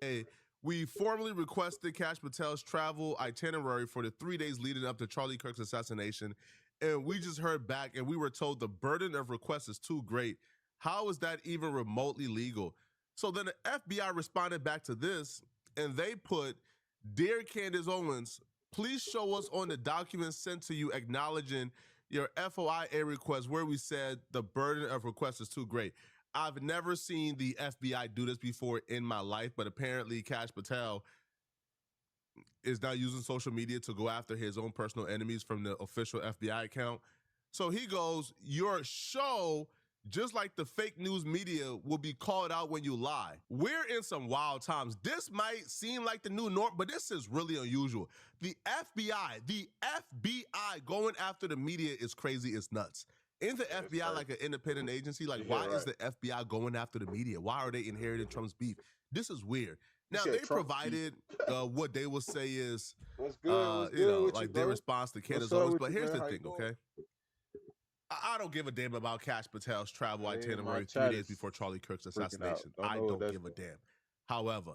Hey, we formally requested Cash Patel's travel itinerary for the 3 days leading up to Charlie Kirk's assassination, and we just heard back and we were told the burden of requests is too great. How is that even remotely legal? So then the FBI responded back to this, and they put, "Dear Candace Owens, please show us on the documents sent to you acknowledging your FOIA request where we said the burden of requests is too great." I've never seen the FBI do this before in my life, but apparently Cash Patel is now using social media to go after his own personal enemies from the official FBI account. So he goes, "Your show, just like the fake news media, will be called out when you lie." We're in some wild times. This might seem like the new norm, but this is really unusual. The FBI going after the media is crazy. It's nuts. Isn't the Yeah, it's FBI crazy. like an independent agency? Like, Yeah, why is right. the FBI going after the media? Why are they inheriting Trump's beef? This is weird. You Now said they Trump's beef. provided what they will say is What's good? What's good with you, like their bro? response to What's Candace up Owens. with But you, here's man? the How you thing, doing? okay? I don't give a damn about Cash Patel's travel Hey, my itinerary 3 days chat before is Charlie Kirk's freaking out. assassination. Don't I know what don't that's give a for. damn. However,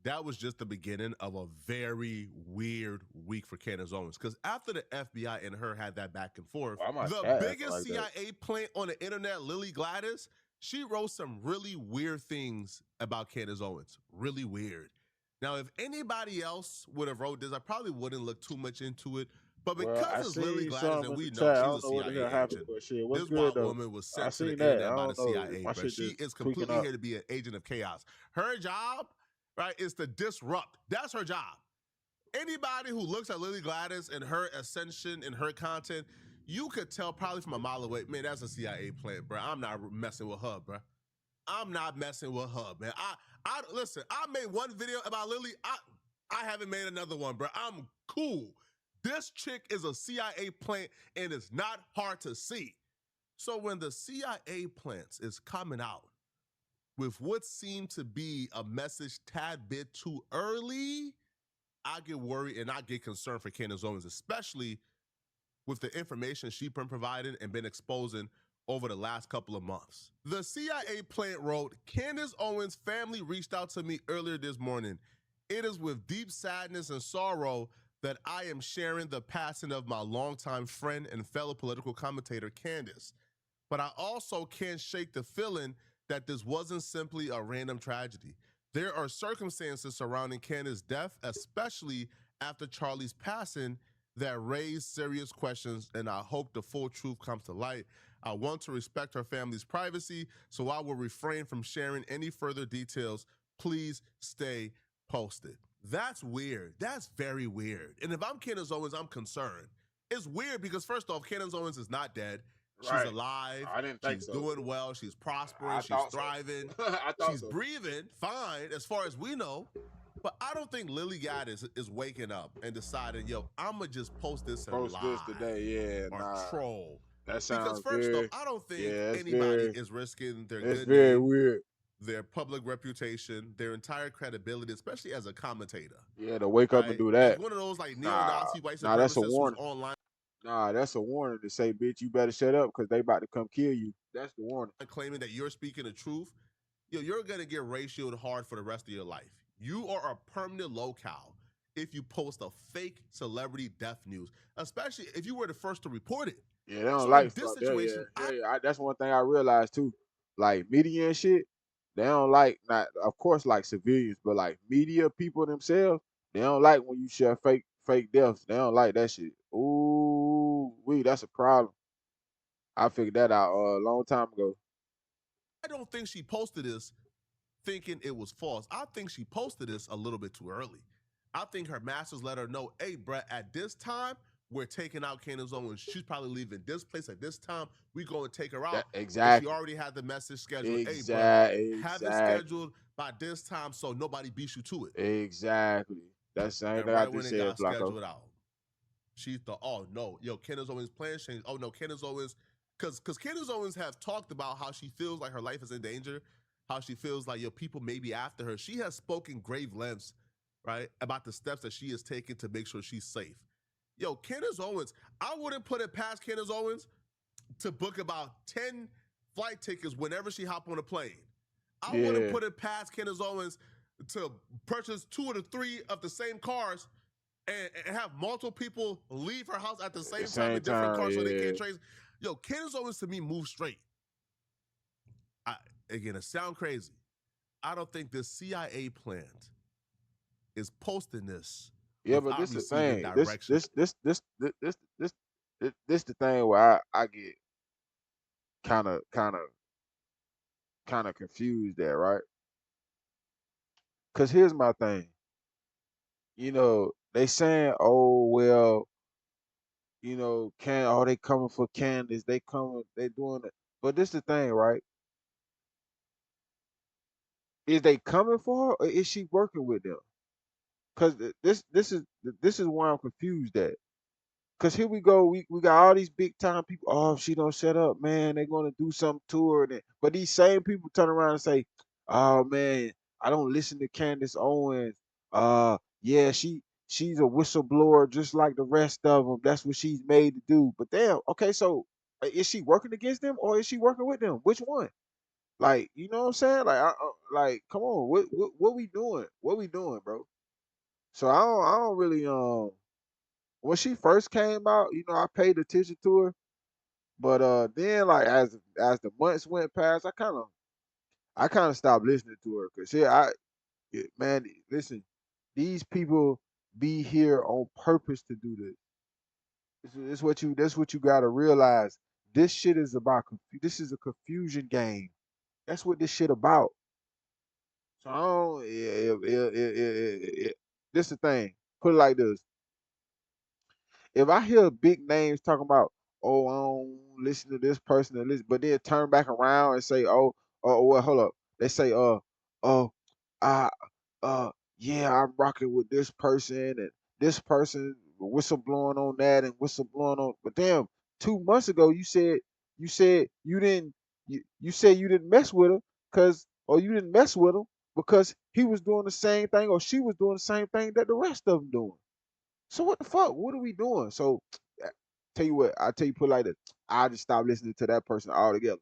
that was just the beginning of a very weird week for Candace Owens. Because after the FBI and her had that back and forth, Why my the chat acting biggest like that? CIA plant on the internet, Lily Gladys, she wrote some really weird things about Candace Owens. Really weird. Now, if anybody else would have wrote this, I probably wouldn't look too much into it. But Well, because I it's Lily seen Gladys some and in the we know chat. I she's a don't know what the hell CIA happened, agent, but shit, what's this good wild though? woman was I sent to seen the that. I internet by the don't know. CIA, My bro. shit She just is tweaking completely out. here to be an agent of chaos. Her job, right, is to disrupt. That's her job. Anybody who looks at Lily Gladys and her ascension and her content, you could tell probably from a mile away, man, that's a CIA plant, bro. I'm not messing with her, bro. I'm not messing with her, man. I listen. I made one video about Lily. I haven't made another one, bro. I'm cool. This chick is a CIA plant, and it's not hard to see. So when the CIA plants is coming out with what seemed to be a message tad bit too early, I get worried and I get concerned for Candace Owens, especially with the information she's been providing and been exposing over the last couple of months. The CIA plant wrote, "Candace Owens' family reached out to me earlier this morning. It is with deep sadness and sorrow that I am sharing the passing of my longtime friend and fellow political commentator, Candace. But I also can't shake the feeling that this wasn't simply a random tragedy. There are circumstances surrounding Candace's death, especially after Charlie's passing, that raise serious questions, and I hope the full truth comes to light. I want to respect her family's privacy, so I will refrain from sharing any further details. Please stay posted." That's weird. That's very weird. And if I'm Candace Owens, I'm concerned. It's weird because, first off, Candace Owens is not dead. She's Right. alive. I didn't think She's so. doing well. She's prospering. I She's thought so. thriving. I thought She's so. breathing fine as far as we know. But I don't think Lily Gaddis is waking up and deciding, yo, I'm going to just post this and Post this lie today. Yeah, or nah. troll. That Because sounds first off, very, I don't think yeah, anybody is risking their it's good very name, weird. their public reputation, their entire credibility, especially as a commentator, Yeah, to wake up and right? do As that. one of those like Nah, neo-Nazi white nah, that's a supremacists who's warning. online Nah, that's a warning to say, bitch, you better shut up because they about to come kill you. That's the warning. claiming that you're speaking the truth, you're gonna get ratioed hard for the rest of your life. You are a permanent locale if you post a fake celebrity death news, especially if you were the first to report it. Yeah, they don't So in like this stuff there. situation, I That's one thing I realized too. Like media and shit, they don't like not of course like civilians, but like media people themselves, they don't like when you share fake deaths. They don't like that shit. Ooh, that's a problem. I figured that out a long time ago. don't think she posted this thinking it was false. I think she posted this a little bit too early. I think her masters let her know, hey, bruh, at this time, we're taking out Candace Owens. She's probably leaving this place at this time. We go and take her That out. And she exactly, already had the message scheduled. Hey, bruh, have it exactly, scheduled by this time so nobody beats you to it. exactly. That's the same And thing I right when just it said, got Flacco. scheduled out, she thought, oh no, yo, Candace Owens' plans changed. Oh no, Candace Owens, because Candace Owens have talked about how she feels like her life is in danger, how she feels like yo, people may be after her. She has spoken grave lengths, right, about the steps that she has taken to make sure she's safe. Yo, Candace Owens, I wouldn't put it past Candace Owens to book about 10 flight tickets whenever she hop on a plane. I wouldn't Yeah, put it past Candace Owens. to purchase 2 or 3 of the same cars and have multiple people leave her house at the At the same time same in different time, cars so they yeah. can't trace. Yo, Candace Owens to me moves straight. I, Again, it sound crazy. I don't think this CIA plant is posting this Yeah, but without this the receiving thing. direction. This the thing where I get kind of confused there, right? Cause here's my thing. They saying, oh well, they coming for Candace, they doing it. But this the thing, right? Is they coming for her or is she working with them? Cause this is why I'm confused at. Cause here we go, we got all these big time people. Oh, if she don't shut up, man, they're gonna do something to her. But these same people turn around and say, "Oh man, I don't listen to Candace Owens. Yeah, she's a whistleblower just like the rest of them. That's what she's made to do." But damn, okay, so is she working against them or is she working with them? Which one? Like, you know what I'm saying? Like, come on, what we doing? What we doing, bro? So I don't really when she first came out, I paid attention to her, but then like as the months went past, I kind of stopped listening to her because man, listen, these people be here on purpose to do this. That's what you gotta realize. This shit is about this is a confusion game. That's what this shit about. So I don't, this the thing. Put it like this: if I hear big names talking about, oh, I don't listen to this person and listen, but then turn back around and say, well, hold up. They say, oh, I, yeah, I'm rocking with this person and this person whistleblowing on that and whistleblowing on. But damn, 2 months ago you said you said you didn't mess with her or you didn't mess with him because he was doing the same thing or she was doing the same thing that the rest of them doing. So what the fuck? What are we doing? So tell you what, I tell you put it like this. I just stop listening to that person altogether.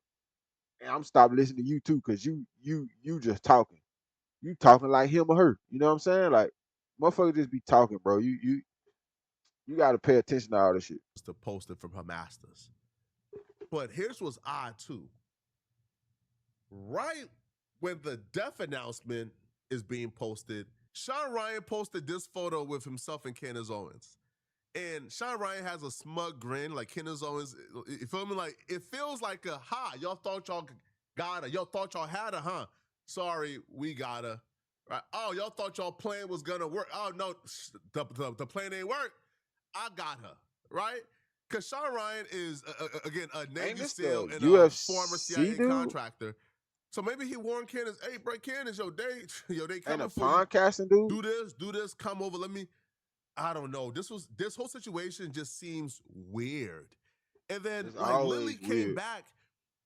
And I'm stop listening to you too, cause you just talking. You talking like him or her. You know what I'm saying? Like motherfuckers just be talking, bro. You gotta pay attention to all this shit. To post it from her masters. But here's what's odd too. Right when the death announcement is being posted, Sean Ryan posted this photo with himself and Candace Owens. And Sean Ryan has a smug grin, like Candace Owens. You feel me? Like it feels like a ha. Y'all thought y'all got her. Y'all thought y'all had her, huh? Sorry, we got her. Right? Oh, y'all thought y'all plan was gonna work. Oh no, the plan ain't work. I got her. Right? Because Sean Ryan is again a Ain't Navy this SEAL the and a former UFC CIA dude? contractor. So maybe he warned Candace, "Hey, bro, Candace, they Ain't a coming for you. podcasting dude? Do this, come over. Let me." I don't know. This whole situation just seems weird. And then It's like Lily always came weird. back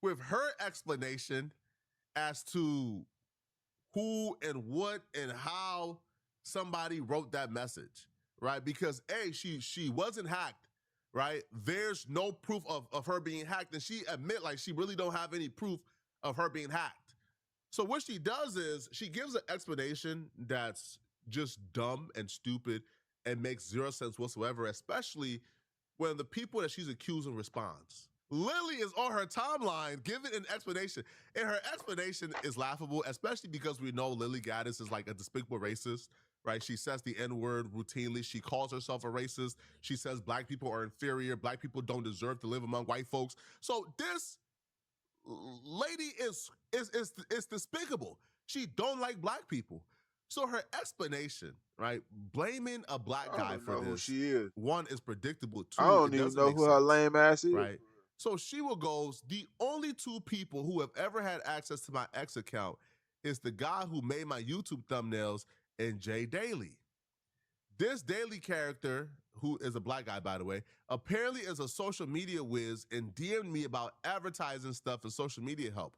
with her explanation as to who and what and how somebody wrote that message, right? Because she wasn't hacked, right? There's no proof of her being hacked, and she admit like she really don't have any proof of her being hacked. So what she does is she gives an explanation that's just dumb and stupid and makes zero sense whatsoever, especially when the people that she's accusing responds. Lily is on her timeline giving an explanation, and her explanation is laughable, especially because we know Lily Gaddis is like a despicable racist, right? She says the N word routinely. She calls herself a racist. She says black people are inferior. Black people don't deserve to live among white folks. So this lady is despicable. She don't like black people. So her explanation, right, blaming a black I don't guy even for know who this, she is. one is predictable. I Two, don't it even doesn't know make who her sense, lame ass is. right? So she will goes, the only 2 people who have ever had access to my X account is the guy who made my YouTube thumbnails and Jay Daly. This Daily character, who is a black guy, by the way, apparently is a social media whiz and DM'd me about advertising stuff and social media help.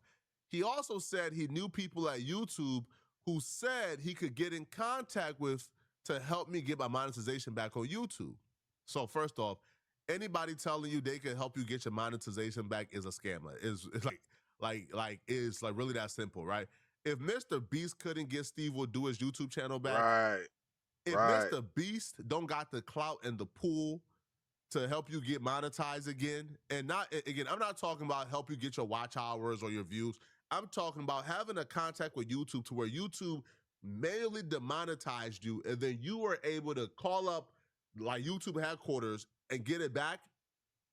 He also said he knew people at YouTube who said he could get in contact with to help me get my monetization back on YouTube. So first off, anybody telling you they can help you get your monetization back is a scammer. Is like is like really that simple, right? If Mr. Beast couldn't get Steve will do his YouTube channel back, Right. if Right. Mr. Beast don't got the clout and the pool to help you get monetized again, and not again, I'm not talking about help you get your watch hours or your views. I'm talking about having a contact with YouTube to where YouTube manually demonetized you, and then you were able to call up like YouTube headquarters and get it back.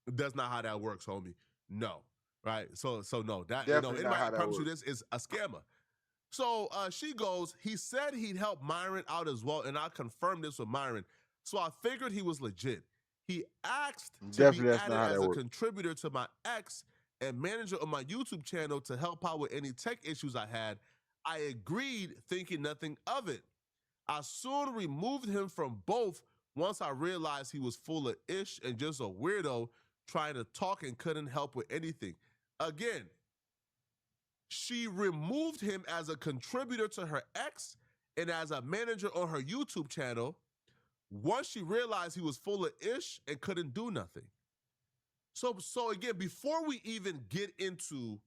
That's not how that works, homie. No, right? So no, that Definitely not anybody how I that promise you works. this is a scammer. So she goes, he said he'd help Myron out as well, and I confirmed this with Myron. So I figured he was legit. He asked to be Definitely that's not added how that as a works. contributor to my ex and manager of my YouTube channel to help out with any tech issues I had. I agreed, thinking nothing of it. I soon removed him from both once I realized he was full of ish and just a weirdo trying to talk and couldn't help with anything. Again, she removed him as a contributor to her ex and as a manager on her YouTube channel once she realized he was full of ish and couldn't do nothing. So again, before we even get into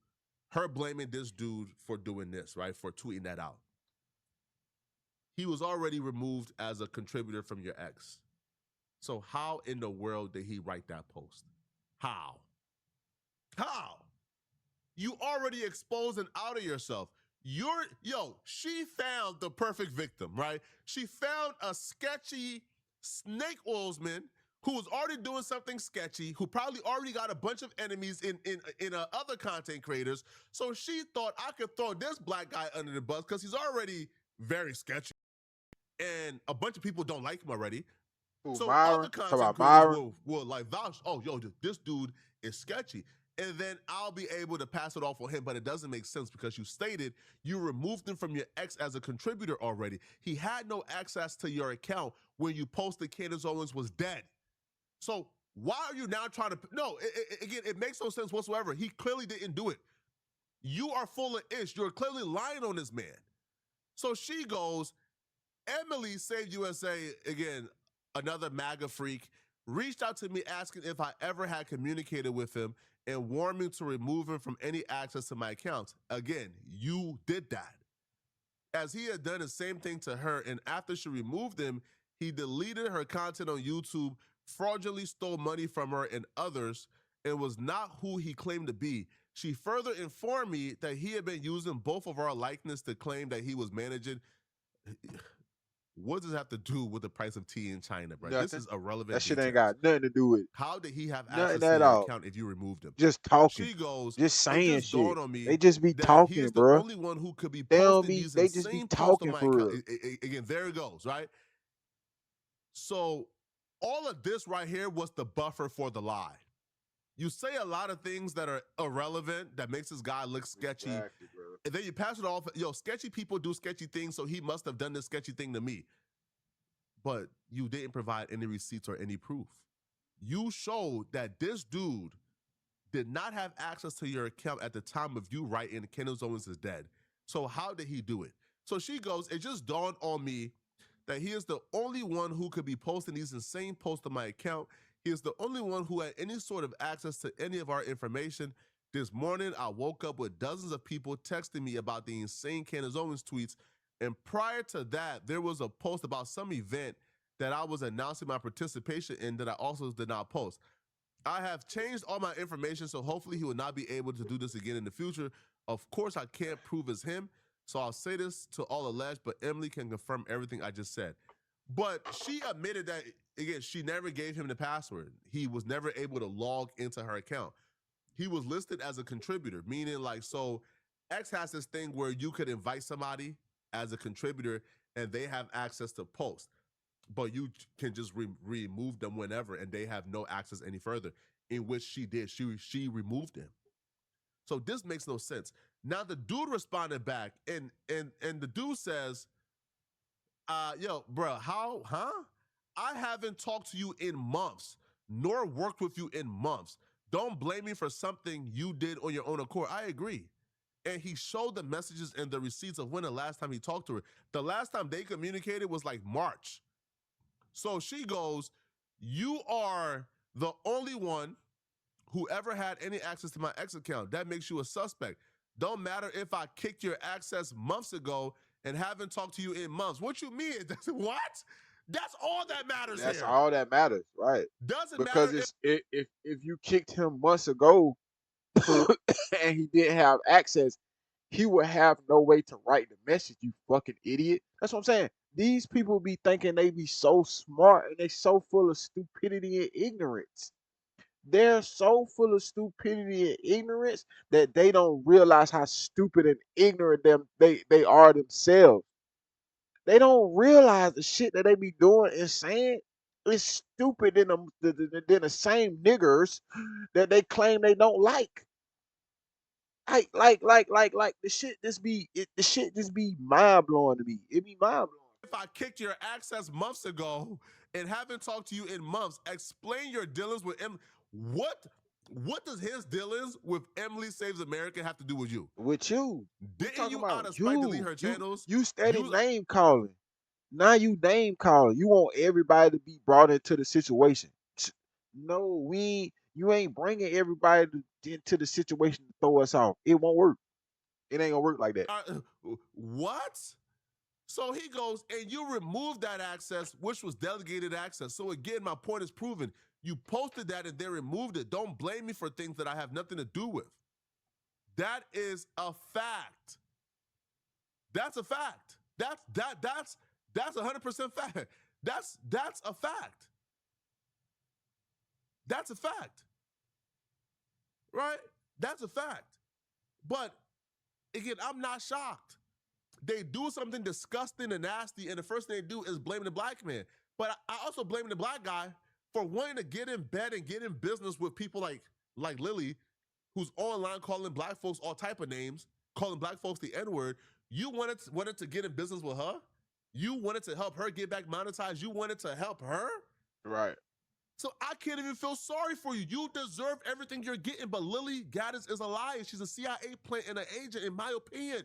her blaming this dude for doing this, right, for tweeting that out, he was already removed as a contributor from your ex. So how in the world did he write that post? How? How? You already exposed and out of yourself. She found the perfect victim, right? She found a sketchy snake oilsman who was already doing something sketchy, who probably already got a bunch of enemies in other content creators. So she thought I could throw this black guy under the bus because he's already very sketchy, and a bunch of people don't like him already. Who, So other Myron? Talk content about creators Myron. will like vouch, oh, yo, this dude is sketchy. And then I'll be able to pass it off on him, but it doesn't make sense because you stated you removed him from your ex as a contributor already. He had no access to your account when you posted Candace Owens was dead. So why are you now trying to, no, again, it makes no sense whatsoever. He clearly didn't do it. You are full of ish. You're clearly lying on this man. So she goes, Emily Saved USA, again, another MAGA freak, reached out to me asking if I ever had communicated with him and warned me to remove him from any access to my accounts. Again, you did that. As he had done the same thing to her, and after she removed him, he deleted her content on YouTube, fraudulently stole money from her and others, and was not who he claimed to be. She further informed me that he had been using both of our likeness to claim that he was managing. What does this have to do with the price of tea in China, bro? This Nothing. is irrelevant That shit ain't details. got nothing to do with it. How did he have Nothing access to at your all. account if you removed him? Just talking. She goes, Just it saying just shit. dawned on me They just be that he talking, is the bruh. only one who could be They don't posting be. these They just be insane posts on talking my for account. real. Again, there it goes, right? So all of this right here was the buffer for the lie. You say a lot of things that are irrelevant that makes this guy look sketchy. Exactly, bro. And then you pass it off. Yo, sketchy people do sketchy things, so he must have done this sketchy thing to me. But you didn't provide any receipts or any proof. You showed that this dude did not have access to your account at the time of you writing Candace Owens is dead. So how did he do it? So she goes, it just dawned on me that he is the only one who could be posting these insane posts on my account. He is the only one who had any sort of access to any of our information. This morning, I woke up with dozens of people texting me about the insane Candace Owens tweets. And prior to that, there was a post about some event that I was announcing my participation in that I also did not post. I have changed all my information, so hopefully he will not be able to do this again in the future. Of course, I can't prove it's him, so I'll say this to all alleged, but Emily can confirm everything I just said. But she admitted that, again, she never gave him the password. He was never able to log into her account. He was listed as a contributor, meaning like, so X has this thing where you could invite somebody as a contributor and they have access to post, but you can just remove them whenever and they have no access any further, in which she did. She removed him. So this makes no sense. Now the dude responded back and the dude says, yo, bro, huh? I haven't talked to you in months, nor worked with you in months. Don't blame me for something you did on your own accord. I agree. And he showed the messages and the receipts of when the last time he talked to her. The last time they communicated was like March. So she goes, you are the only one who ever had any access to my ex account. That makes you a suspect. Don't matter if I kicked your access months ago and haven't talked to you in months. What you mean? What? That's all that matters That's here. all that matters, right? Doesn't matter Because if if you kicked him months ago and he didn't have access, he would have no way to write the message. You fucking idiot. That's what I'm saying. These people be thinking they be so smart and they so full of stupidity and ignorance. They're so full of stupidity and ignorance that they don't realize how stupid and ignorant they are themselves. They don't realize the shit that they be doing and saying is stupid than the same niggers that they claim they don't like. Like the shit just be mind blowing to me. It be mind blowing. I kicked your access months ago and haven't talked to you in months, explain your dealings with Emily. What does his dealings with Emily Saves America have to do with you? With you, we Didn't talking you about out of spite delete you. her channels? You steady You name calling. Now you name calling. You want everybody to be brought into the situation. No, you ain't bringing everybody into the situation to throw us off. It won't work. It ain't gonna work like that. what? So he goes, and you removed that access, which was delegated access. So again, my point is proven. You posted that and they removed it. Don't blame me for things that I have nothing to do with. That is a fact. That's a fact. That's 100% fact. That's a fact. That's a fact. Right? That's a fact. But again, I'm not shocked. They do something disgusting and nasty, and the first thing they do is blame the black man. But I also blame the black guy for wanting to get in bed and get in business with people like Lily, who's online calling black folks all type of names, calling black folks the N-word. You wanted to get in business with her? You wanted to help her get back monetized? You wanted to help her? Right. So I can't even feel sorry for you. You deserve everything you're getting, but Lily Gaddis is a liar. She's a CIA plant and an agent, in my opinion.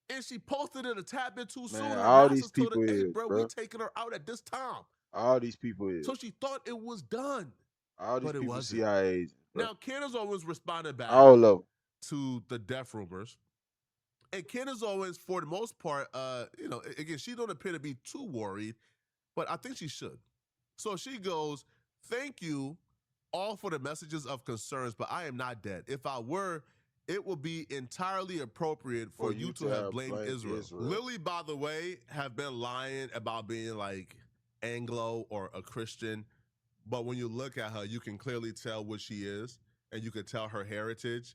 And she posted it a tad bit too soon. Man, Her all these masters told her, people hey, is, bro, we bro. taking her out at this time. All these people is. So she thought it was done, All these but it people wasn't. CIA agents, bro. Now, Candace Owens responded back All of them. to the death rumors. And Candace Owens, for the most part, again, she don't appear to be too worried, but I think she should. So she goes, thank you all for the messages of concerns, but I am not dead. If I were, it would be entirely appropriate for you to have blamed Israel. Lily, by the way, have been lying about being like Anglo or a Christian, but when you look at her, you can clearly tell what she is, and you can tell her heritage.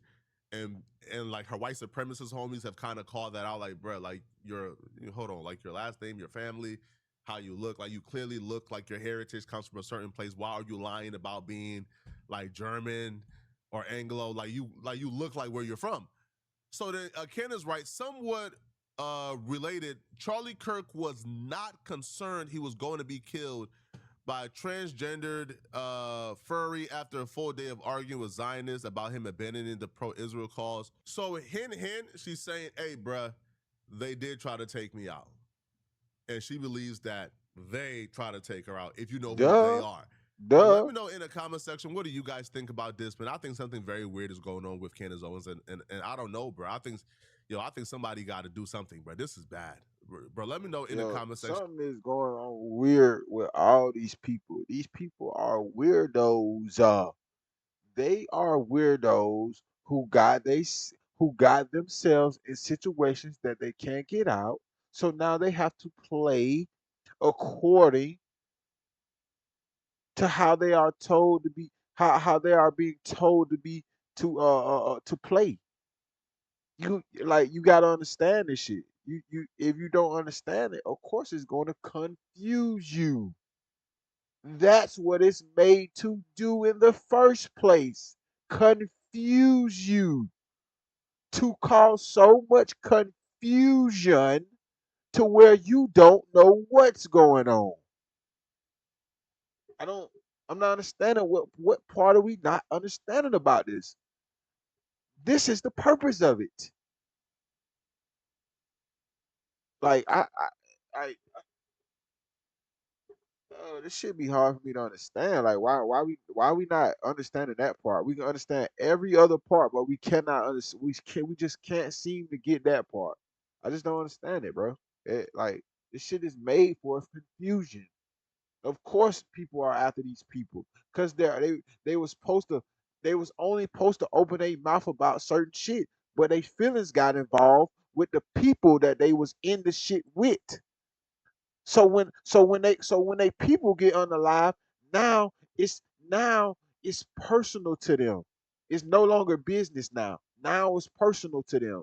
And like her white supremacist homies have kind of called that out, like, bro, like hold on, like your last name, your family, how you look, like you clearly look like your heritage comes from a certain place. Why are you lying about being like German or Anglo? Like you look like where you're from. So then Ken is right, somewhat related. Charlie Kirk was not concerned he was going to be killed by a transgendered furry after a full day of arguing with Zionists about him abandoning the pro-Israel cause. So hint, she's saying, hey, bruh, they did try to take me out. And she believes that they try to take her out, if you know who they are. Let Duh. me know in the comment section, what do you guys think about this? But I think something very weird is going on with Candace Owens. And I don't know, bro. I think somebody got to do something, bro. This is bad. Bro, let me know in the comment section. Something is going on weird with all these people. These people are weirdos. They are weirdos who got themselves in situations that they can't get out. So now they have to play according to how they are told to be, how they are being told to be to play. You gotta understand this shit. You if you don't understand it, of course it's going to confuse you. That's what it's made to do in the first place. Confuse you. To cause so much confusion to where you don't know what's going on. I don't I'm not understanding what part are we not understanding about this. This is the purpose of it. Like I This should be hard for me to understand. Like, why we not understanding that part? We can understand every other part, but we cannot understand. We just can't seem to get that part. I just don't understand it, bro. Like, this shit is made for confusion. Of course, people are after these people because they was supposed to they was only supposed to open their mouth about certain shit, but they feelings got involved with the people that they was in the shit with. So when they people get unalive, now now it's personal to them. It's no longer business now. Now it's personal to them.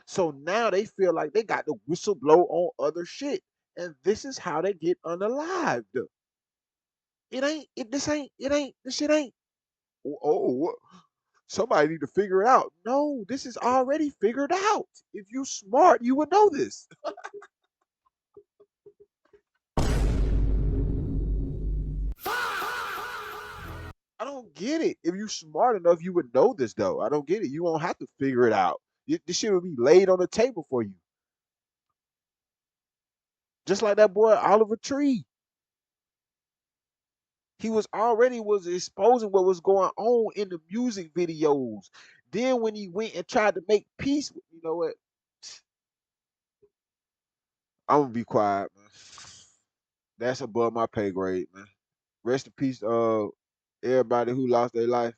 So now they feel like they got to whistleblow on other shit. And this is how they get unalived. It ain't it this ain't it ain't this shit ain't somebody need to figure it out. No, this is already figured out. If you smart, you would know this. I don't get it. If you smart enough, you would know this though. I don't get it. You won't have to figure it out. This shit would be laid on the table for you. Just like that boy Oliver Tree. He was exposing what was going on in the music videos. Then when he went and tried to make peace, you know what? I'm gonna be quiet, man. That's above my pay grade, man. Rest in peace, everybody who lost their life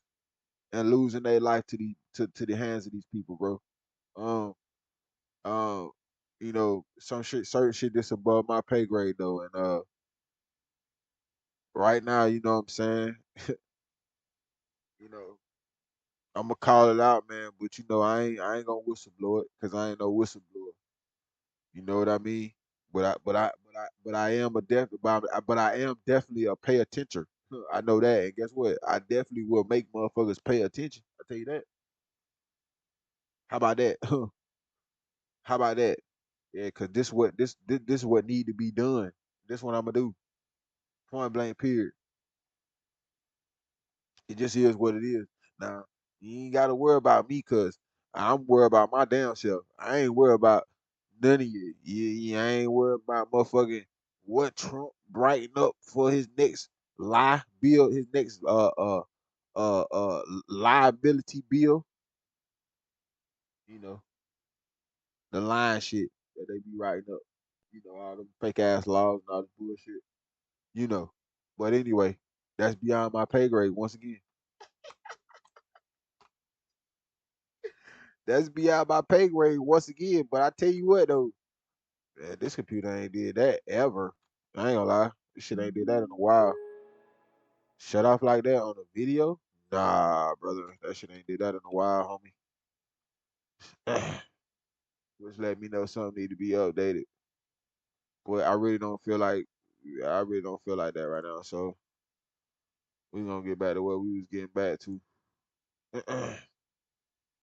and losing their life to the hands of these people, bro. Um, um, some shit, certain shit that's above my pay grade though, and right now, you know what I'm saying. You know, I'm gonna call it out, man. But I ain't gonna whistleblow it because I ain't no whistleblower. You know what I mean? But I am a but I am definitely a pay attention. I know that, and guess what? I definitely will make motherfuckers pay attention. I tell you that. How about that? How about that? Yeah, cause this is what need to be done. This what I'm gonna do. Point blank. Period. It just is what it is. Now you ain't gotta worry about me, cause I'm worried about my damn self. I ain't worried about none of you. I ain't worried about motherfucking what Trump brighten up for his next lie bill, his next liability bill. You know, the lying shit that they be writing up. All them fake ass laws and all this bullshit. You know. But anyway, that's beyond my pay grade once again. That's beyond my pay grade once again. But I tell you what though, man, this computer ain't did that ever. I ain't gonna lie. This shit ain't did that in a while. Shut off like that on a video? Nah, brother. That shit ain't did that in a while, homie. Just let me know something need to be updated. But I really don't feel like that right now. So we gonna get back to what we was getting back to.